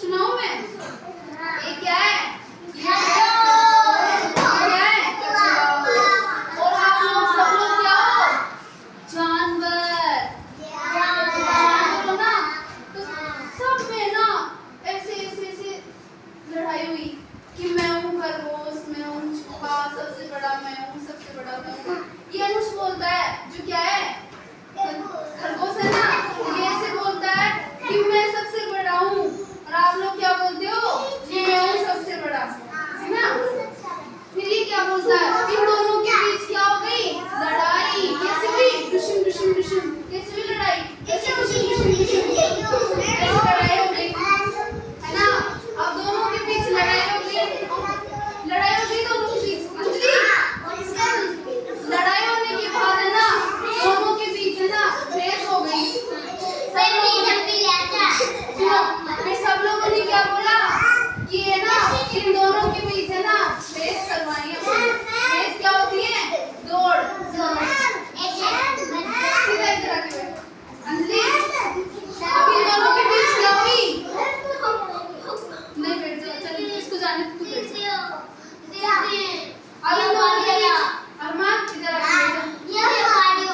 सुनाऊं मैं? ये क्या है? ये क्या है? और आप लोग सब लोग क्या हो? जानवर। जानवर हो ना? तो सब में ना ऐसे लड़ाई हुई कि मैं हूँ खरगोश, मैं हूँ चूहा, सबसे बड़ा मैं हूँ, सबसे बड़ा मैं हूँ। ये अनुष बोलता है, जो क्या है? खरगोश है ना, ये ऐसे बोलता है कि मैं सबसे बड़ा हूँ, और आप लोग क्या बोलते हो? कि मैं हूँ सबसे बड़ा, है ना? फिर ये क्या बोलता है? इन दोनों के बीच क्या हो गई? लड़ाई। कैसे हुई? दुश्मन दुश्मन दुश्मन। कैसे हुई लड़ाई? ऐसे दुश्मन दुश्मन दुश्मन। ऐसे लड़ाई हो गई, है ना? अब दोनों के बीच लड़ाई हो गई। लड़ाई हो गई दोनों के बीच। अंजलि, लड़ाई होने के बाद है ना, दोनों के बीच है ना रेस हो गई। सब लोगों ने क्या बोला कि है ना, इन दोनों के बीच है ना रेस करवानी है। रेस क्या होती है? दौड़। सीधा इधर आके बैठ। अंजलि, अब इन दोनों के बीच क्या हुई? नहीं बैठ जाओ, चल इसको जाने तू बैठ जा। अब इन दोनों के बीच अरमान इधर आके बैठ जा।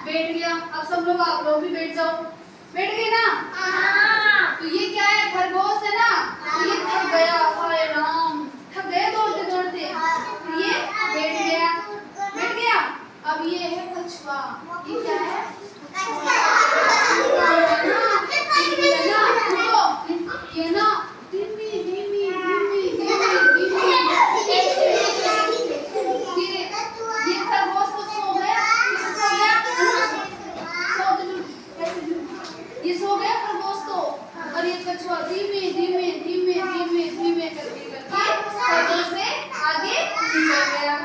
बैठ गया। अब सब लोग आप लोग भी बैठ जाओ। बैठ गए ना? तो ये क्या है? खरगोश है ना, तो ये थक गया। हाय राम, थक गए दौड़ते दौड़ते। ये बैठ गया, बैठ गया। अब ये है कछुआ। ये क्या है? ये ना धीमी धीमी धीमी धीमी धीमी ये खरगोश तो सो गया। ये सो गया खरगोश तो, और ये कछुआ धीमे धीमे धीमे धीमे धीमे करके खरगोश से आगे निकल गया।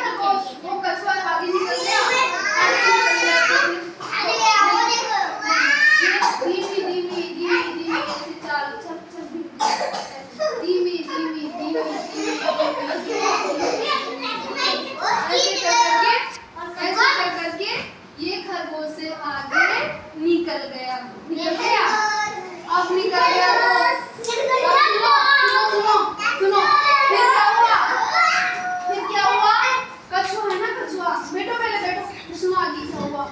खरगोश वो कछुआ आगे निकल गया। धीमी धीमी धीमी धीमी ऐसे चाल धीमी धीमी धीमी ऐसे करके ये खरगोश से आगे निकल गया। निकल गया। अब निकल गया तो सुनो फिर क्या हुआ? कछुआ है ना, कछुआ बैठो, पहले बैठो, सुनो आगे क्या हुआ।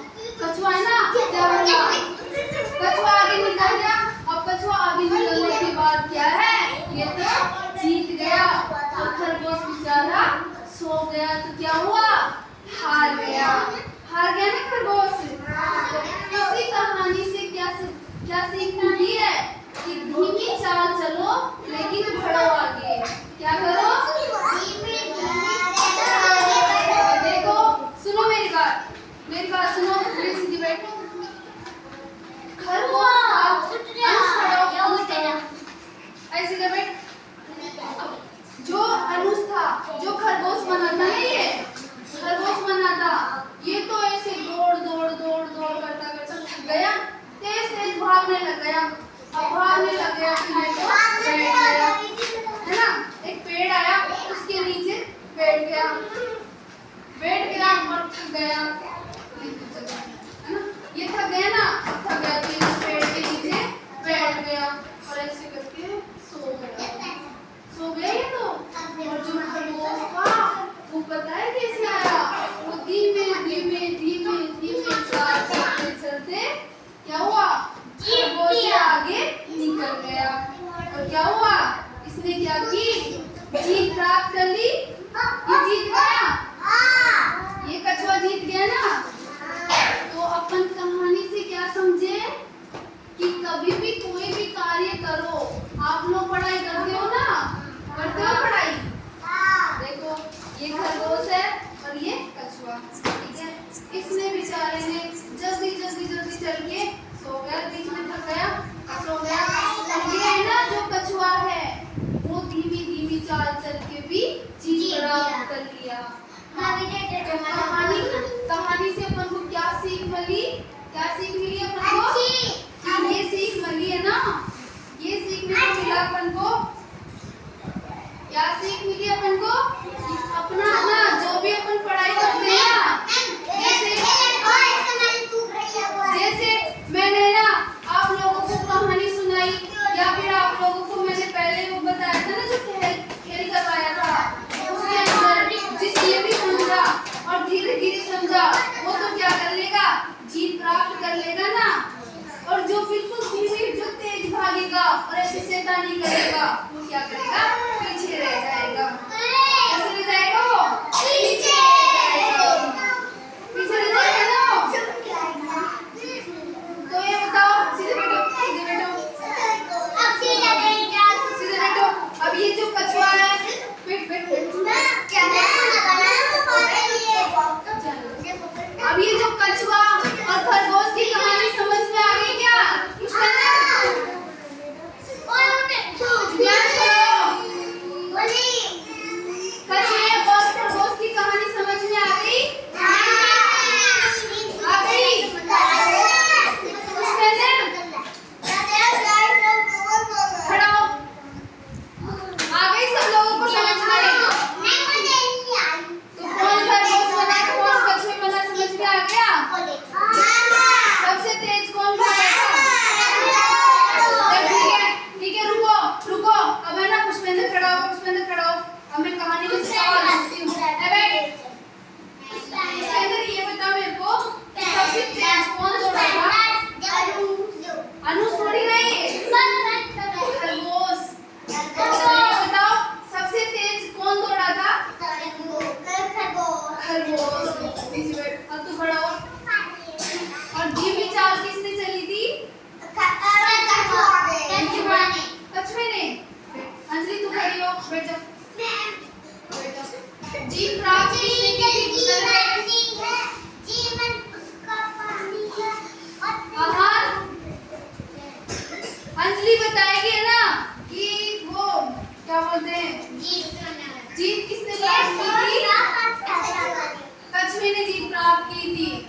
कछुआ है ना, क्या हुआ? कछुआ आगे निकल गया। अब हार गया। हार गया ना खरगोश। इसी कहानी से क्या सीख मिली है कि धीमी चाल चलो लेकिन बढ़ो आगे। क्या करो? देखो, सुनो मेरी बात सुनो। सीधी बैठो। खरगोश ऐसे बैठ। जो अनुज था, जो खरगोश बना था ना, ये खरगोश बना था, ये तो ऐसे दौड़ करता थक गया, तेज भागने लग गया। अब भागने लग गया तो ये तो बैठ गया, है ना। एक पेड़ आया, उसके नीचे बैठ गया और थक गया, है ना। ये थक गया ना, थक गया तो इस पेड़ के नीचे बैठ गया और ऐसे करके सो गया ये तो। और जो खरगोश था वो पता है कैसे आया? वो धीमे चलते क्या हुआ? खरगोश से आगे निकल गया। और क्या हुआ? इसने क्या की? जीत प्राप्त कर ली। ये जीत गया, ये कछुआ जीत गया ना। तो अपन कहानी से क्या समझे कि कभी भी कोई भी कार्य करो। आप लोग पढ़ाई करते हो ना? करते हो पढ़ाई? देखो, ये खरगोश है और ये कछुआ, ठीक है। इसने बेचारे ने जल्दी चल के सो गया, बीच में थक गया, सो गया। और ये है ना जो कछुआ है, वो धीमी चाल चल के भी जीत प्राप्त कर लिया। कहानी से अपन को क्या सीख मिली? अपन को कि ये सीख मिली है ना, ये सीखने को मिला अपन को। क्या सीख मिली अपन को? अपना ना जो भी अपन पढ़ाई करते हैं ना, जैसे मैंने ना आप लोगों को कहानी सुनाई, या फिर आप लोगों को मैंने पहले वो बताया था ना, जो खेल करवाया था, उसके अंदर जिस ये भी समझा और धीरे समझा, वो तो क्या कर लेगा? जीत प्राप्त कर लेगा ना। और जो बिल्कुल धीरे, जो तेज भागेगा और ऐसे शैतानी करेगा, वो क्या करेगा? पीछे रह जाएगा। कैसे रह जाएगा? वो पीछे रह जाएगा ना। तो ये बताओ, सीधे बैठो। अब ये जो कछुआ है, अब ये जो कछुआ और खरगोश की कहानी समझ में आ गई क्या? कछुए और खरगोश की कहानी समझ में आ गई? अंजलि बताएगी है ना कि वो क्या बोलते हैं, जीत किसने प्राप्त की थी? कछुए ने जीत प्राप्त की थी।